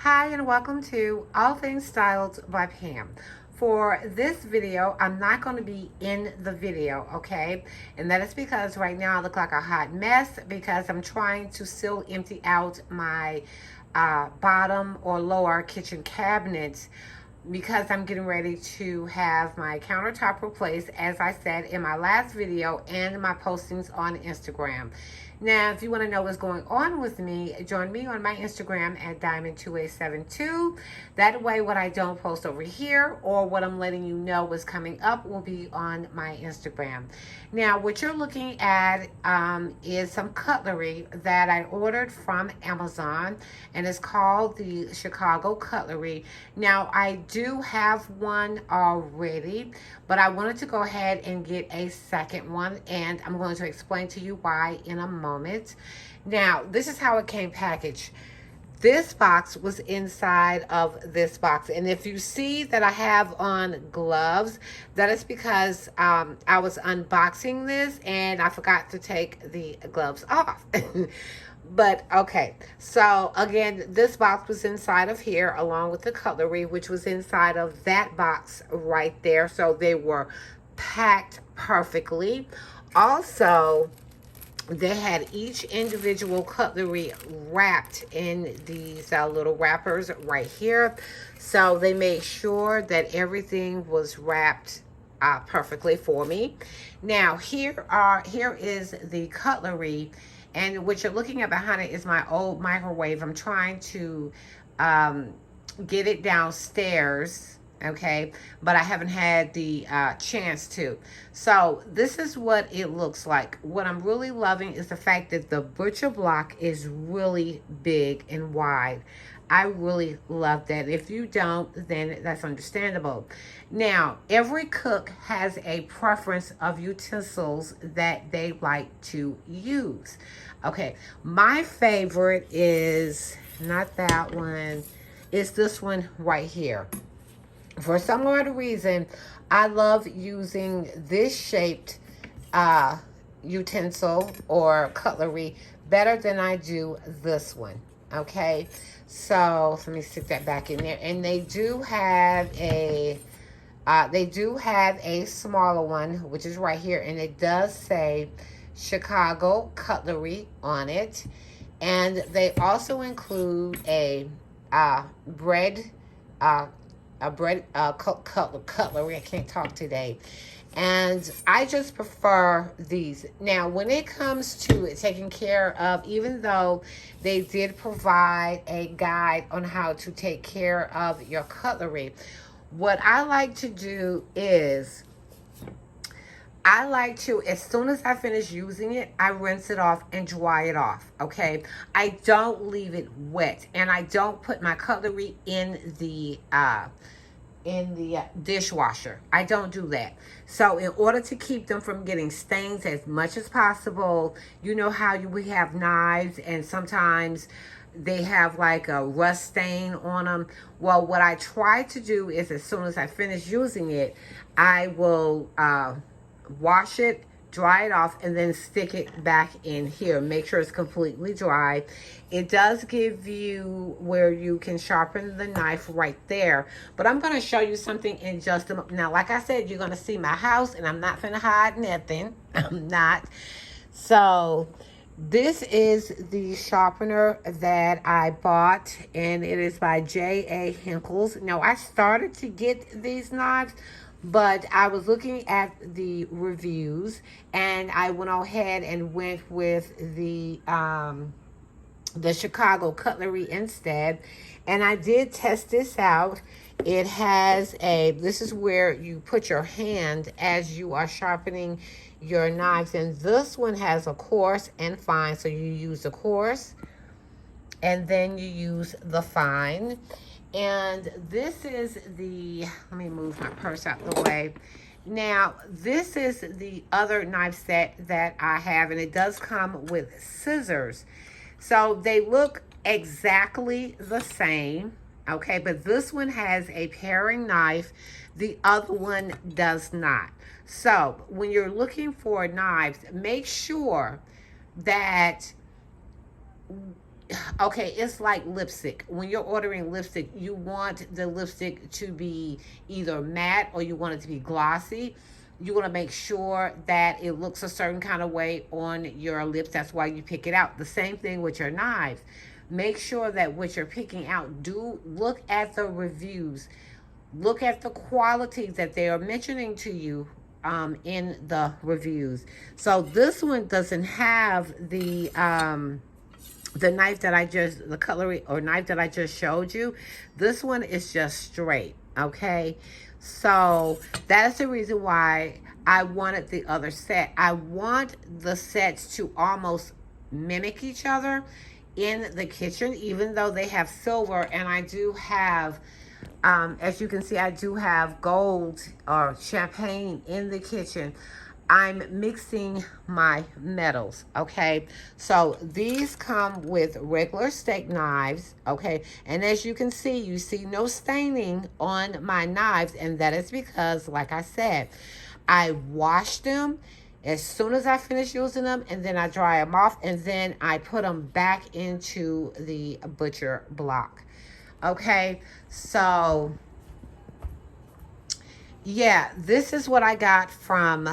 Hi and welcome to All Things Styled by Pam. For this video, I'm not going to be in the video, okay? And that is because right now I look like a hot mess because I'm trying to still empty out my bottom or lower kitchen cabinets because I'm getting ready to have my countertop replaced, as I said in my last video and my postings on Instagram. Now, if you want to know what's going on with me, join me on my Instagram at Diamond2872. That way, what I don't post over here or what I'm letting you know what's coming up will be on my Instagram. Now, what you're looking at is some cutlery that I ordered from Amazon, and it's called the Chicago Cutlery. Now, I do have one already, but I wanted to go ahead and get a second one, and I'm going to explain to you why in a moment. Now, this is how it came packaged. This box was inside of this box, and if you see that I have on gloves, that is because I was unboxing this and I forgot to take the gloves off. But okay, so again, this box was inside of here along with the cutlery, which was inside of that box right there. So they were packed perfectly. Also, they had each individual cutlery wrapped in these little wrappers right here. So they made sure that everything was wrapped perfectly for me. Now here is the cutlery, and what you're looking at behind it is my old microwave. I'm trying to get it downstairs, okay, but I haven't had the chance to. So this is what it looks like. What I'm really loving is the fact that the butcher block is really big and wide. I really love that. If you don't, then that's understandable. Now, every cook has a preference of utensils that they like to use. Okay, my favorite is not that one. It's this one right here. For some odd reason, I love using this shaped utensil or cutlery better than I do this one. Okay, so let me stick that back in there. And they do have a smaller one, which is right here, and it does say Chicago Cutlery on it. And they also include a bread cutlery. I can't talk today. And I just prefer these. Now, when it comes to taking care of, even though they did provide a guide on how to take care of your cutlery, what I like to do is I like to, as soon as I finish using it, I rinse it off and dry it off, okay? I don't leave it wet, and I don't put my cutlery in the dishwasher. I don't do that. So in order to keep them from getting stains as much as possible, you know how we have knives and sometimes they have like a rust stain on them. Well, what I try to do is as soon as I finish using it, I will wash it, dry it off, and then stick it back in here. Make sure it's completely dry. It does give you where you can sharpen the knife right there. But I'm going to show you something in just a moment. Now, like I said, you're going to see my house, and I'm not finna hide nothing. I'm not. So this is the sharpener that I bought, and it is by J.A. Hinkles. Now, I started to get these knives, but I was looking at the reviews, and I went ahead and went with the Chicago Cutlery instead. And I did test this out. It has this is where you put your hand as you are sharpening your knives. And this one has a coarse and fine. So you use the coarse, and then you use the fine. And this is let me move my purse out the way. Now, this is the other knife set that I have, and it does come with scissors. So they look exactly the same, okay? But this one has a paring knife. The other one does not. So when you're looking for knives, make sure that okay, it's like lipstick. When you're ordering lipstick, you want the lipstick to be either matte or you want it to be glossy. You want to make sure that it looks a certain kind of way on your lips. That's why you pick it out. The same thing with your knives. Make sure that what you're picking out, do look at the reviews. Look at the qualities that they are mentioning to you in the reviews. So this one doesn't have the knife that the cutlery or knife that I just showed you. This one is just straight, okay? So that's the reason why I wanted the other set. I want the sets to almost mimic each other in the kitchen, even though they have silver, and I do have, as you can see, I do have gold or champagne in the kitchen. I'm mixing my metals, okay? So these come with regular steak knives, okay? And as you can see, you see no staining on my knives, and that is because, like I said, I wash them as soon as I finish using them, and then I dry them off, and then I put them back into the butcher block, okay? So yeah, this is what I got from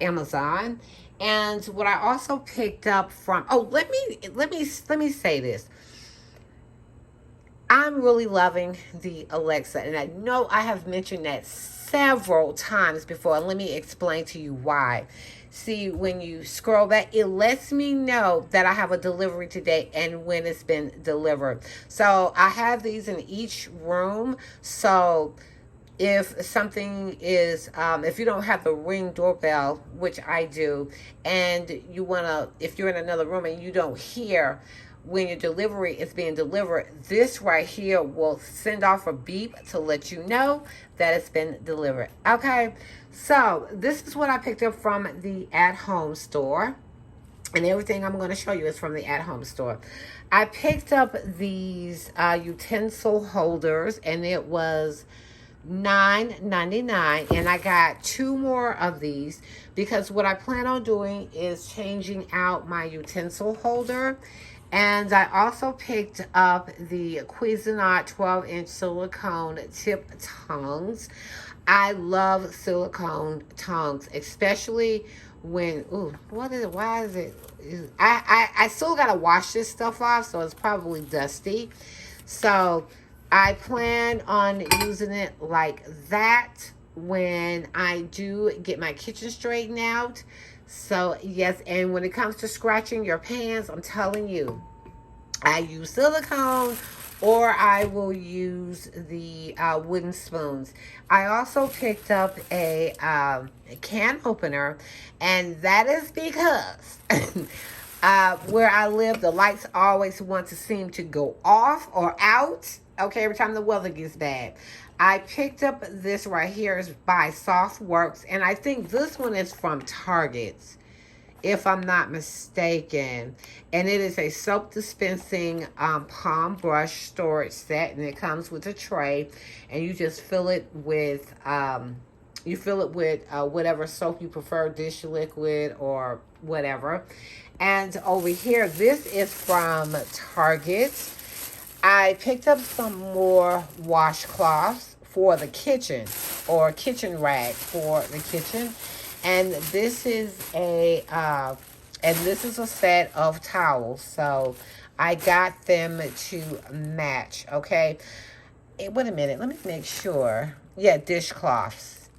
Amazon, and what I also picked up from. Oh, let me say this. I'm really loving the Alexa, and I know I have mentioned that several times before. And let me explain to you why. See, when you scroll back, it lets me know that I have a delivery today and when it's been delivered. So I have these in each room. So if something is, if you don't have the Ring doorbell, which I do, and you want to, if you're in another room and you don't hear when your delivery is being delivered, this right here will send off a beep to let you know that it's been delivered. Okay, so this is what I picked up from the at-home store, and everything I'm going to show you is from the at-home store. I picked up these utensil holders, and it was $9.99, and I got 2 more of these because what I plan on doing is changing out my utensil holder. And I also picked up the Cuisinart 12-inch silicone tip tongs. I love silicone tongs, especially when, ooh, what is it? Why is it? I still got to wash this stuff off, so it's probably dusty. So I plan on using it like that when I do get my kitchen straightened out. So yes, and when it comes to scratching your pans, I'm telling you, I use silicone or I will use the wooden spoons. I also picked up a can opener, and that is because where I live, the lights always want to seem to go off or out, okay, every time the weather gets bad. I picked up this right here. It's by Softworks, and I think this one is from Target, if I'm not mistaken. And it is a soap dispensing palm brush storage set, and it comes with a tray, and you just fill it with whatever soap you prefer, dish liquid or whatever. And over here, this is from Target. I picked up some more washcloths for the kitchen, or kitchen rag for the kitchen. And this is a set of towels. So I got them to match, okay? Wait a minute, let me make sure. Yeah, dishcloths.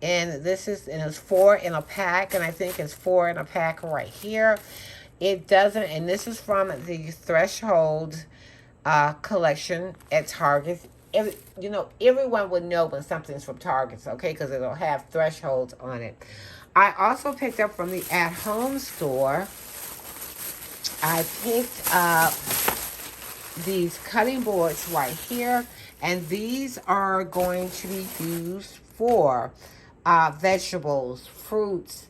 And it's 4 in a pack, and I think it's 4 in a pack right here. It doesn't, and this is from the Threshold collection at Target. Everyone would know when something's from Target, okay, because it'll have thresholds on it. I also picked up from the at-home store, I picked up these cutting boards right here, and these are going to be used for vegetables, fruits.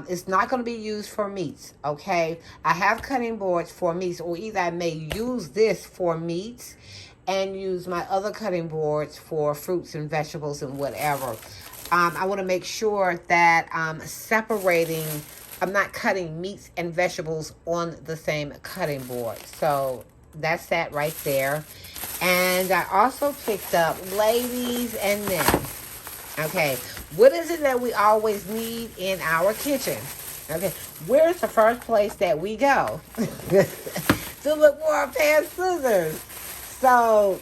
It's not going to be used for meats, okay? I have cutting boards for meats, or either I may use this for meats and use my other cutting boards for fruits and vegetables and whatever. I want to make sure that I'm separating I'm not cutting meats and vegetables on the same cutting board. So that's that right there. And I also picked up ladies and men. Okay, what is it that we always need in our kitchen? Okay, where's the first place that we go to look for a pair of scissors? So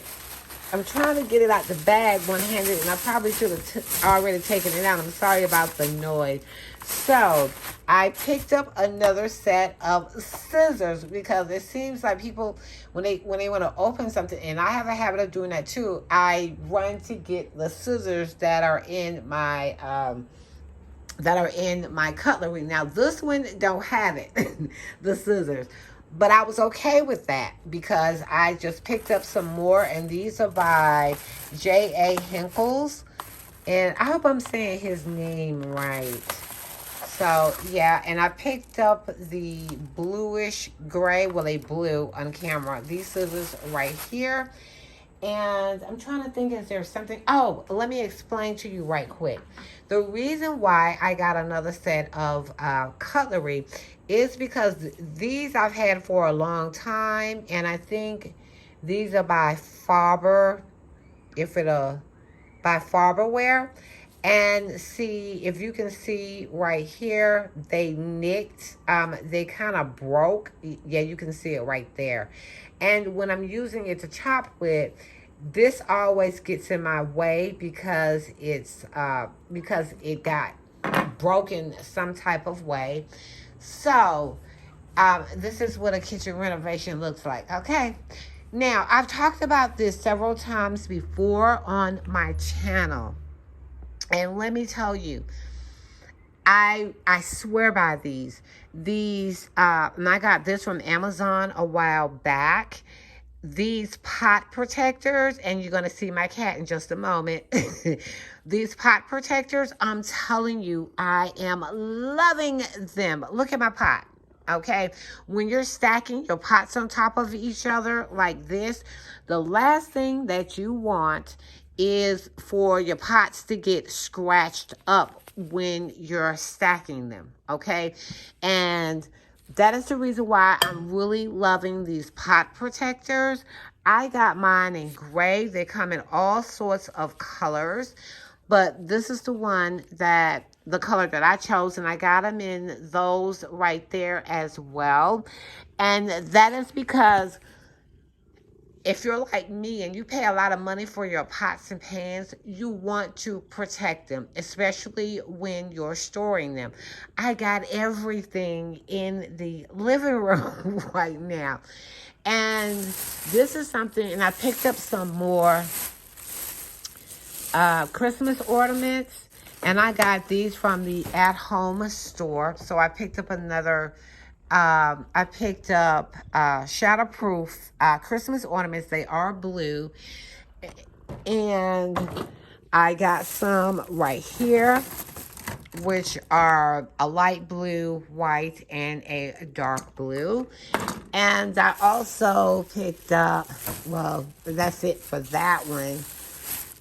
I'm trying to get it out the bag one-handed, and I probably should have already taken it out. I'm sorry about the noise. So I picked up another set of scissors because it seems like people, when they want to open something, and I have a habit of doing that too, I run to get the scissors that are in my cutlery. Now this one don't have it, the scissors. But I was okay with that because I just picked up some more, and these are by J.A. Hinkles. And I hope I'm saying his name right. So, yeah, and I picked up the bluish gray, well, they blue on camera. These scissors right here. And I'm trying to think, is there something? Oh, let me explain to you right quick. The reason why I got another set of cutlery is because these I've had for a long time. And I think these are by Faber, by Farberware. And see, if you can see right here, they nicked, they kind of broke. Yeah, you can see it right there. And when I'm using it to chop with, this always gets in my way because because it got broken some type of way. So, this is what a kitchen renovation looks like. Okay. Now, I've talked about this several times before on my channel. And let me tell you, I swear by these. And I got this from Amazon a while back. These pot protectors, and you're going to see my cat in just a moment. These pot protectors, I'm telling you, I am loving them. Look at my pot. Okay, when you're stacking your pots on top of each other like this, the last thing that you want is for your pots to get scratched up when you're stacking them, okay? And that is the reason why I'm really loving these pot protectors. I got mine in gray. They come in all sorts of colors, but this is the color that I chose, and I got them in those right there as well. And that is because if you're like me and you pay a lot of money for your pots and pans, you want to protect them, especially when you're storing them. I got everything in the living room right now. And this is something, and I picked up some more Christmas ornaments, and I got these from the at-home store. So I picked up another I picked up shatterproof Christmas ornaments. They are blue. And I got some right here, which are a light blue, white, and a dark blue. And I also picked up, well, that's it for that one.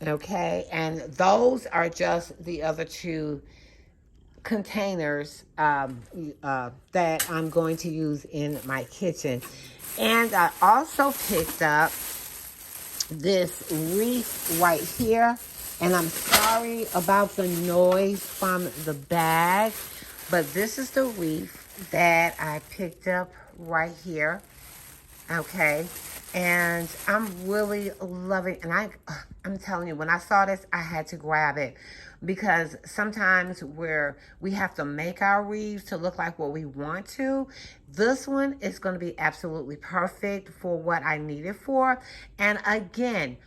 Okay, and those are just the other two containers that I'm going to use in my kitchen. And I also picked up this wreath right here, and I'm sorry about the noise from the bag, but this is the wreath that I picked up right here. Okay, and I'm really loving, and I'm telling you, when I saw this, I had to grab it. Because sometimes we have to make our wreaths to look like what we want to. This one is going to be absolutely perfect for what I need it for. And again,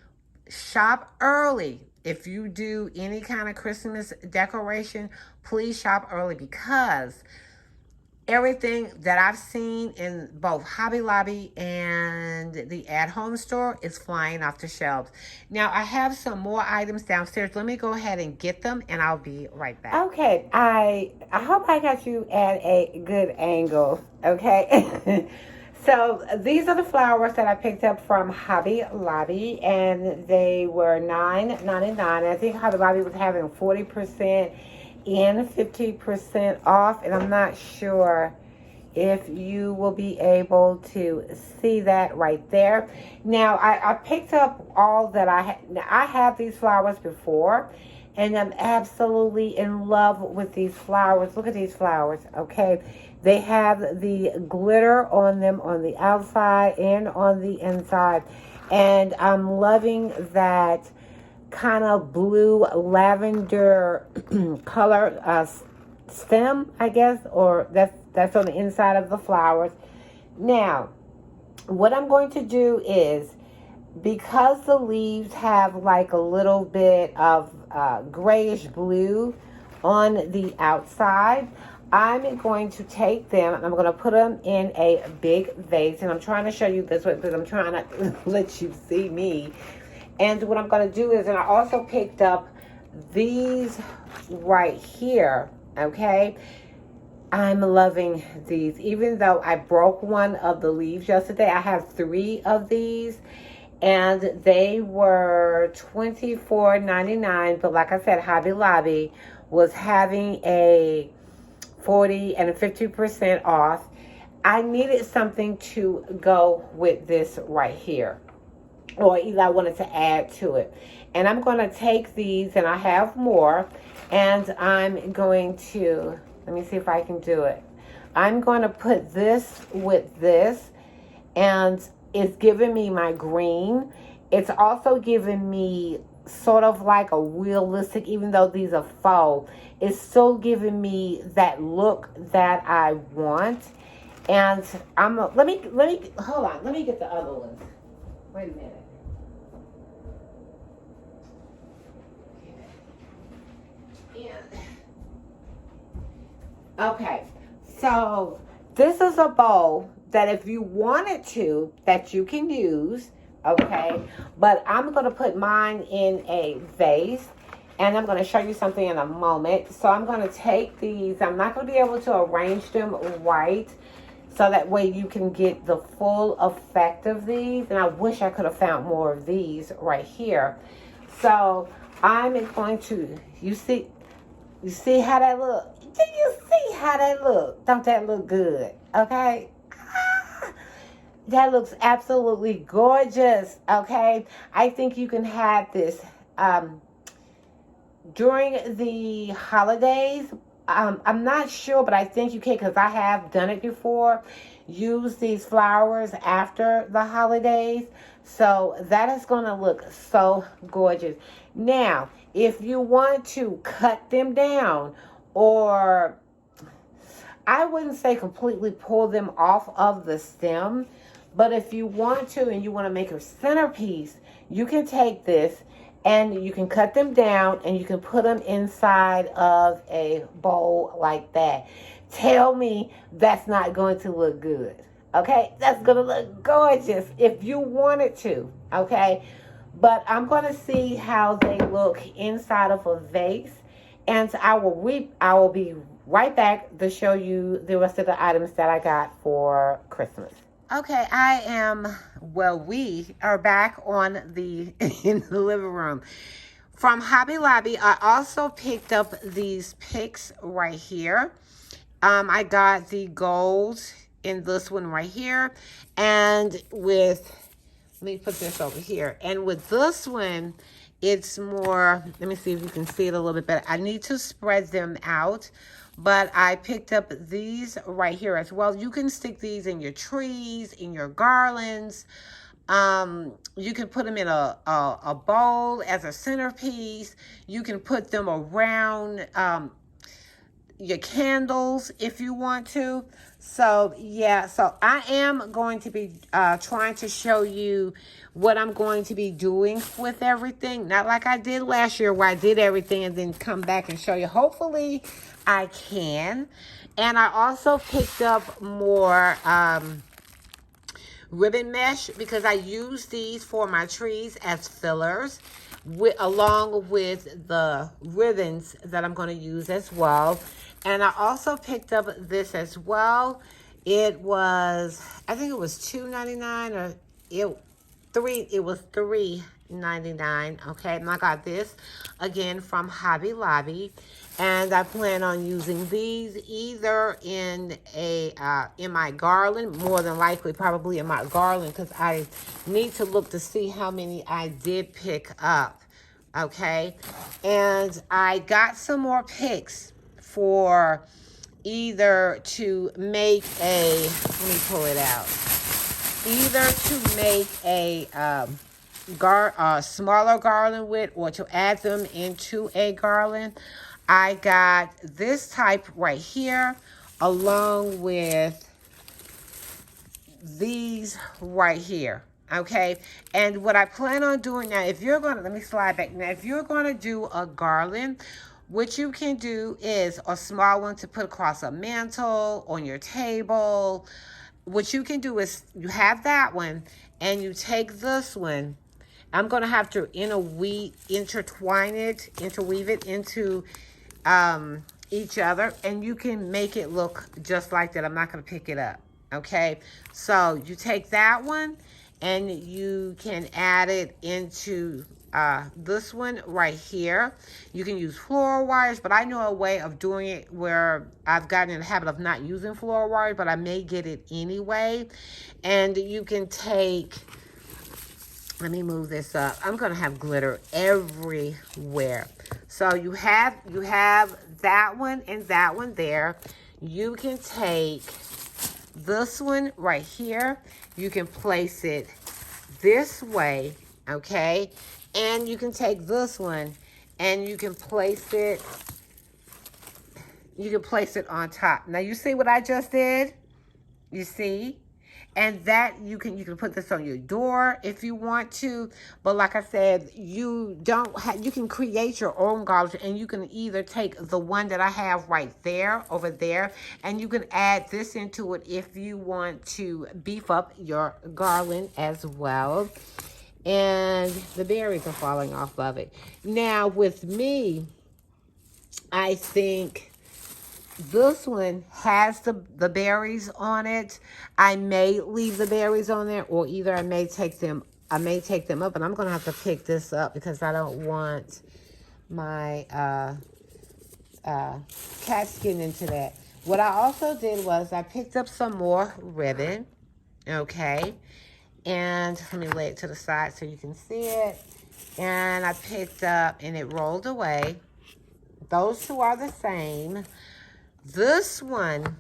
shop early. If you do any kind of Christmas decoration, please shop early, because everything that I've seen in both HobbyLobby and the at-home store is flying off the shelves. Now, I have some more items downstairs. Let me go ahead and get them, and I'll be right back. Okay, I hope I got you at a good angle, okay? So, these are the flowers that I picked up from HobbyLobby, and they were $9.99. I think HobbyLobby was having 40% in 50% off, and I'm not sure if you will be able to see that right there. Now, I picked up all that I had. Now, I had these flowers before, and I'm absolutely in love with these flowers. Look at these flowers, okay? They have the glitter on them on the outside and on the inside, and I'm loving that kind of blue lavender color stem, I guess, or that's on the inside of the flowers. Now, what I'm going to do is, because the leaves have like a little bit of grayish blue on the outside, I'm going to take them and I'm going to put them in a big vase. And I'm trying to show you this way because I'm trying to let you see me. And what I'm going to do is, and I also picked up these right here, okay? I'm loving these. Even though I broke one of the leaves yesterday, I have 3 of these. And they were $24.99. But like I said, Hobby Lobby was having a 40 and a 50% off. I needed something to go with this right here, or either I wanted to add to it. And I'm going to take these, and I have more, and I'm going to, let me see if I can do it. I'm going to put this with this, and it's giving me my green. It's also giving me sort of like a realistic, even though these are faux, it's still giving me that look that I want. And let me hold on, let me get the other ones. Wait a minute. Okay, so this is a bowl that if you wanted to, that you can use, okay? But I'm going to put mine in a vase, and I'm going to show you something in a moment. So I'm going to take these. I'm not going to be able to arrange them right, so that way you can get the full effect of these. And I wish I could have found more of these right here. So I'm going to, you see how that look? Do you see how that look? Don't that look good? Okay. That looks absolutely gorgeous. Okay. I think you can have this during the holidays. I'm not sure, but I think you can, because I have done it before. Use these flowers after the holidays. So that is going to look so gorgeous. Now, if you want to cut them down, or I wouldn't say completely pull them off of the stem, but if you want to and you want to make a centerpiece, you can take this and you can cut them down and you can put them inside of a bowl like that. Tell me that's not going to look good. Okay, that's going to look gorgeous if you wanted to. Okay, but I'm going to see how they look inside of a vase, and I will be right back to show you the rest of the items that I got for Christmas. Okay, we are back on in the living room. From Hobby Lobby, I also picked up these picks right here. I got the gold in this one right here. And let me put this over here. And with this one, it's more, let me see if you can see it a little bit better. I need to spread them out. But I picked up these right here as well. You can stick these in your trees, in your garlands. You can put them in a bowl as a centerpiece. You can put them around your candles if you want to. So, yeah. So, I am going to be trying to show you what I'm going to be doing with everything. Not like I did last year where I did everything and then come back and show you. Hopefully, I can. And I also picked up more ribbon mesh because I use these for my trees as fillers along with the ribbons that I'm going to use as well. And I also picked up this as well. It was, I think it was $2.99 or it was $3.99. Okay, and I got this again from Hobby Lobby, and I plan on using these either in my garland, more than likely probably in my garland, because I need to look to see how many I did pick up. Okay, and I got some more picks for either to make a, let me pull it out, either to make a smaller garland with, or to add them into a garland. I got this type right here along with these right here. Okay, and what I plan on doing now, if you're gonna, let me slide back now, if you're gonna do a garland, what you can do is a small one to put across a mantle, on your table. What you can do is you have that one and you take this one. I'm going to have to interweave it into each other, and you can make it look just like that. I'm not going to pick it up. Okay, so you take that one and you can add it into this one right here. You can use floral wires, but I know a way of doing it where I've gotten in the habit of not using floral wires, but I may get it anyway. And you can take, let me move this up. I'm going to have glitter everywhere. So you have that one and that one there. You can take this one right here. You can place it this way, okay? And you can take this one and you can place it on top. Now you see what I just did? You see? And that you can put this on your door if you want to. But like I said, you can create your own garland, and you can either take the one that I have right there over there, and you can add this into it if you want to beef up your garland as well. And the berries are falling off of it. Now with me, I think this one has the berries on it. I may leave the berries on there, or either I may take them up, and I'm gonna have to pick this up because I don't want my cats getting into that. What I also did was I picked up some more ribbon, okay, and let me lay it to the side so you can see it. And I picked up, and it rolled away. Those two are the same. This one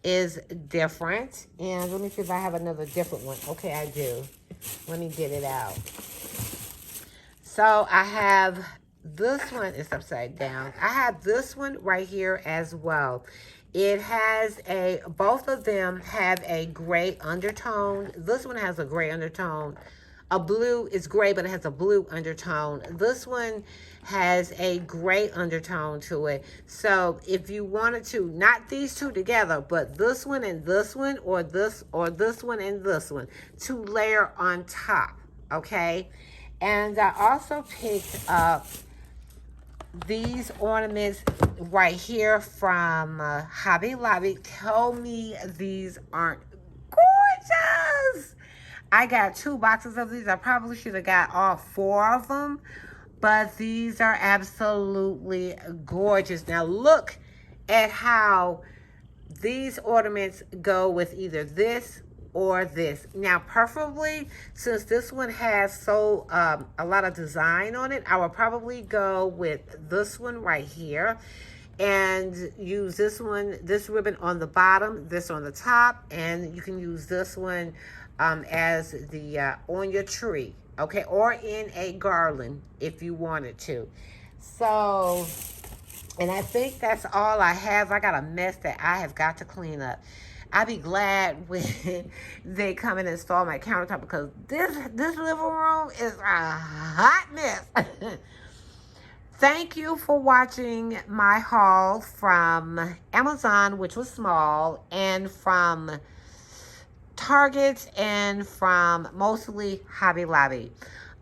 is different. And let me see if I have another different one. Okay, I do. Let me get it out. So I have this one. It's upside down. I have this one right here as well. It has both of them have a gray undertone. This one has a gray undertone. A blue is gray, but it has a blue undertone. This one has a gray undertone to it. So if you wanted to, not these two together, but this one and this one, or this one and this one, to layer on top, okay? And I also picked up these ornaments right here from Hobby Lobby. Tell me these aren't gorgeous. I got 2 boxes of these. I probably should have got all 4 of them, but these are absolutely gorgeous. Now look at how these ornaments go with either this or this. Now preferably, since this one has a lot of design on it, I will probably go with this one right here and use this ribbon on the bottom, this on the top, and you can use this one as the on your tree, okay, or in a garland if you wanted to. So, and I think that's all I have. I got a mess that I have got to clean up. I'll be glad when they come and install my countertop, because this living room is a hot mess. Thank you for watching my haul from Amazon, which was small, and from Target, and from mostly Hobby Lobby.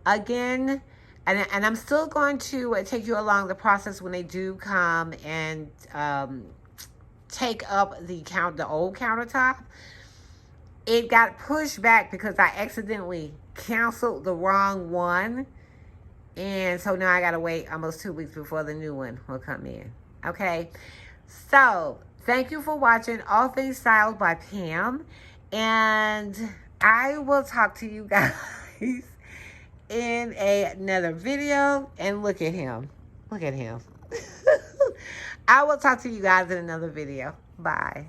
Again, and I'm still going to take you along the process when they do come and take up the old countertop. It got pushed back because I accidentally canceled the wrong one. And so now I got to wait almost 2 weeks before the new one will come in. Okay. So thank you for watching All Things Styled by Pam. And I will talk to you guys in another video. And look at him. Look at him. I will talk to you guys in another video. Bye.